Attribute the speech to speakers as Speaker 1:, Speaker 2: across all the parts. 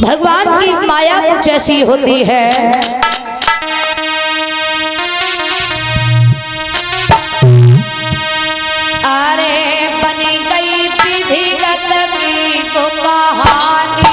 Speaker 1: भगवान की माया कुछ ऐसी होती है। अरे बनी गई विधिगत की को कहानी,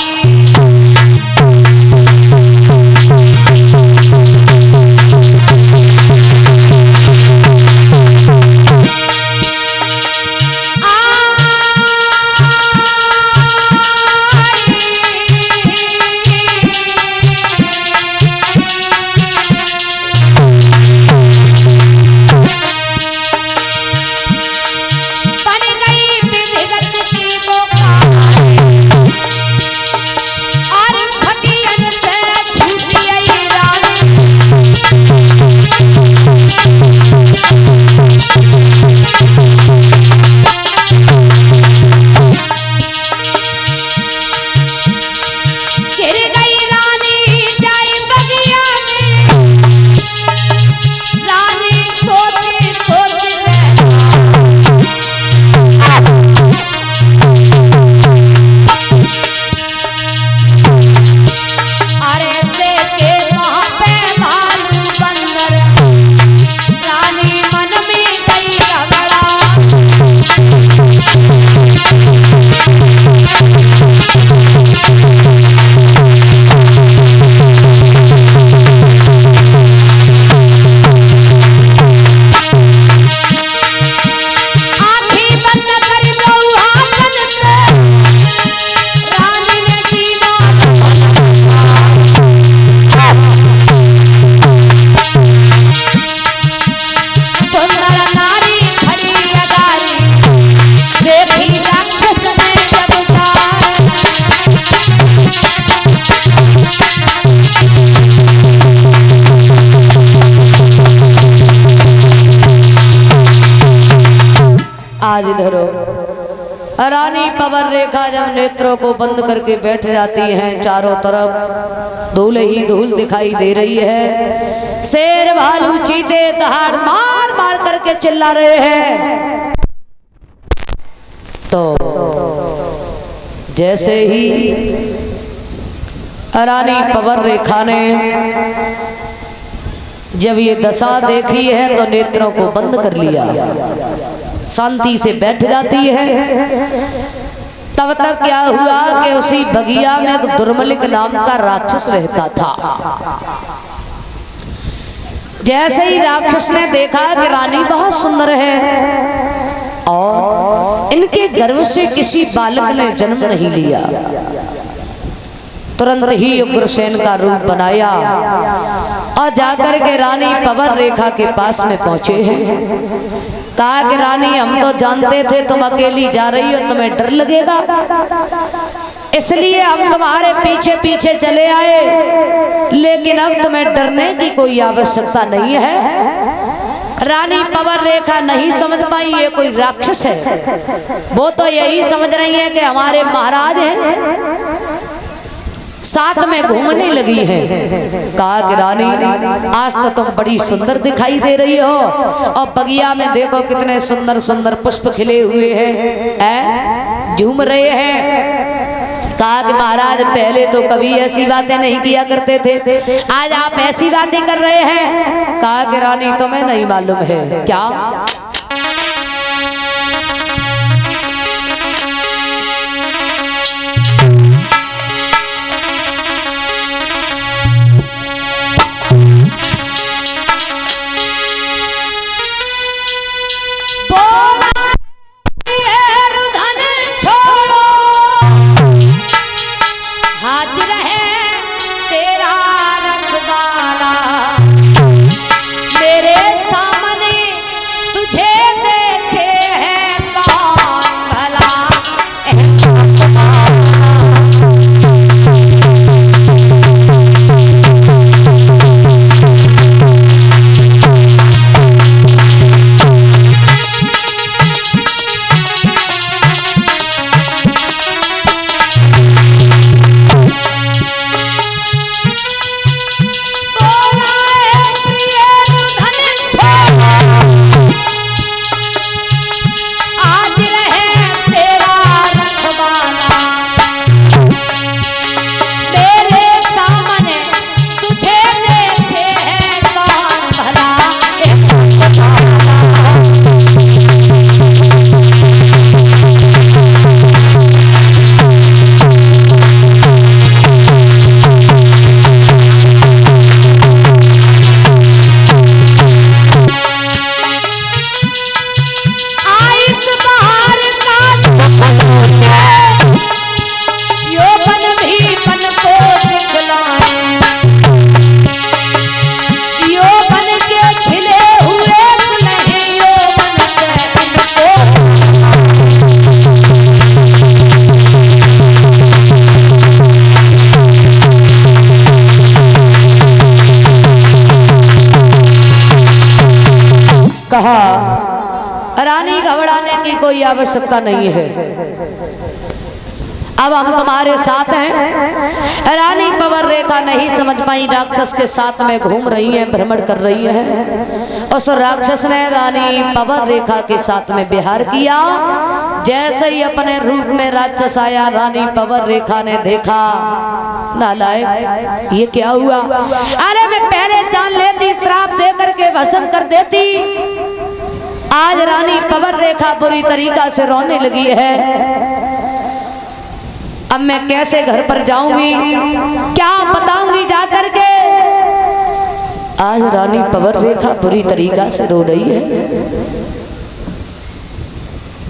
Speaker 1: आज धरो। रानी पवन रेखा जब नेत्रों को बंद करके बैठ जाती हैं, चारों तरफ धूल ही धूल दिखाई दे रही है। शेर भालू चीते दहाड़ मार मार करके चिल्ला रहे हैं। तो जैसे ही रानी पवन रेखा ने जब ये दशा देखी है तो नेत्रों को बंद कर लिया, शांति से बैठ जाती है। तब तक क्या हुआ कि उसी बगिया में एक दुर्मलिक नाम का राक्षस रहता था। जैसे ही राक्षस ने देखा कि रानी बहुत सुंदर है और इनके गर्भ से किसी बालक ने जन्म नहीं लिया, तुरंत ही उग्रसेन का रूप बनाया और जाकर के रानी पवन रेखा के पास में पहुंचे हैं। कहा कि रानी, हम तो जानते थे तुम अकेली जा रही हो, तुम्हें डर लगेगा, इसलिए हम तुम्हारे पीछे पीछे चले आए, लेकिन अब तुम्हें डरने की कोई आवश्यकता नहीं है। रानी पवन रेखा नहीं समझ पाई ये कोई राक्षस है, वो तो यही समझ रही है कि हमारे महाराज हैं, साथ में घूमने लगी है। कहा कि रानी, आज तो तुम बड़ी सुंदर दिखाई दे रही हो और बगिया में देखो कितने सुंदर सुंदर पुष्प खिले हुए हैं, झूम रहे हैं। कहा कि महाराज, पहले तो कभी ऐसी बातें नहीं किया करते थे, आज आप ऐसी बातें कर रहे हैं। कहा कि रानी, तुम्हें नहीं मालूम है क्या, बोला कहा रानी घबराने की कोई आवश्यकता नहीं है, अब हम तुम्हारे साथ हैं। रानी पवर रेखा नहीं समझ पाई, राक्षस के साथ में घूम रही है, भ्रमण कर रही है। उस राक्षस ने रानी पवर रेखा के साथ में विहार किया। जैसे ही अपने रूप में राक्षस आया, रानी पवर रेखा ने देखा, नालायक ये क्या हुआ, अरे मैं पहले जान लेती, श्राप दे करके भस्म कर देती। आज रानी पवर रेखा बुरी तरीका से रोने लगी है। अब मैं कैसे घर पर जाऊंगी, क्या बताऊंगी जाकर के। आज रानी पवर रेखा बुरी तरीका से रो रही है,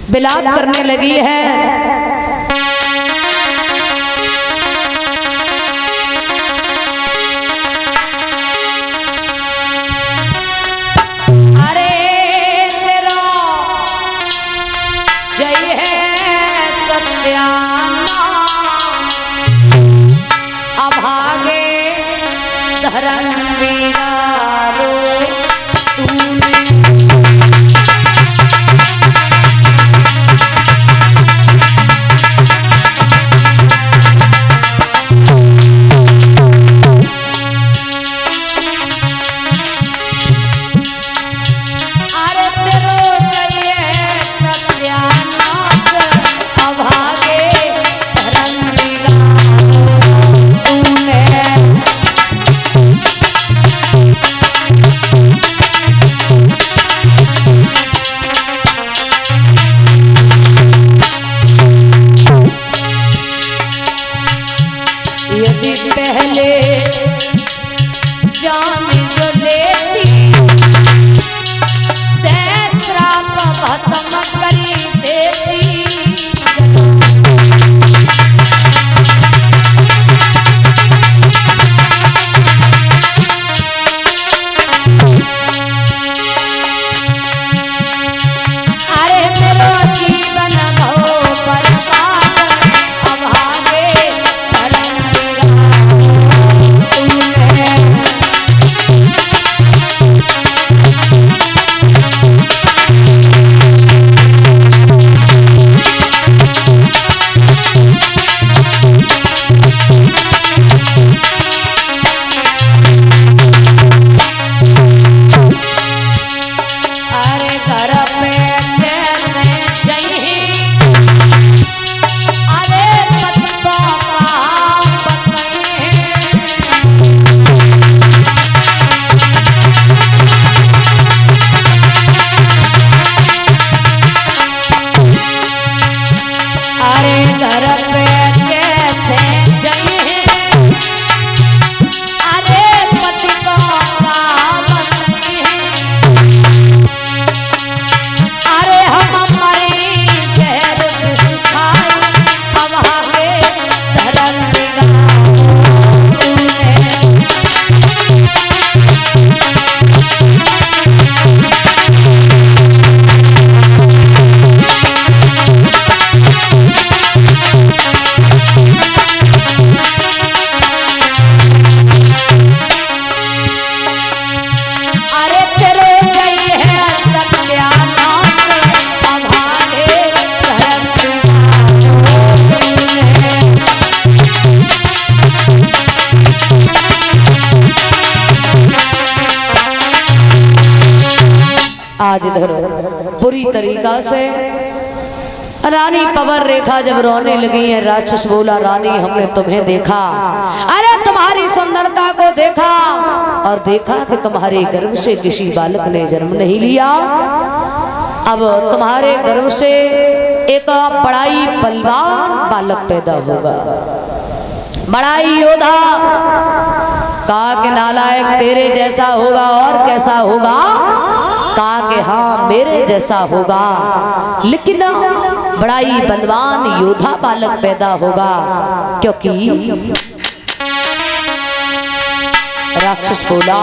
Speaker 1: विलाप करने लगी है। अरे तेरा जय है सत्याना, अभागे धर्म बिगाड़ो तूने। आज इधर बुरी तरीका से रानी पवर रेखा जब रोने लगी है, राक्षस बोला रानी हमने तुम्हें देखा, अरे तुम्हारी सुंदरता को देखा और देखा कि तुम्हारे गर्भ से किसी बालक ने जन्म नहीं लिया। अब तुम्हारे गर्भ से एक बड़ा ही बलवान बालक पैदा होगा, बड़ा ही योद्धा। कहा कि नालायक तेरे जैसा होगा और कैसा होगा, कहा कि हाँ मेरे जैसा होगा, लेकिन बड़ा ही बलवान योद्धा बालक पैदा होगा। क्योंकि राक्षस बोला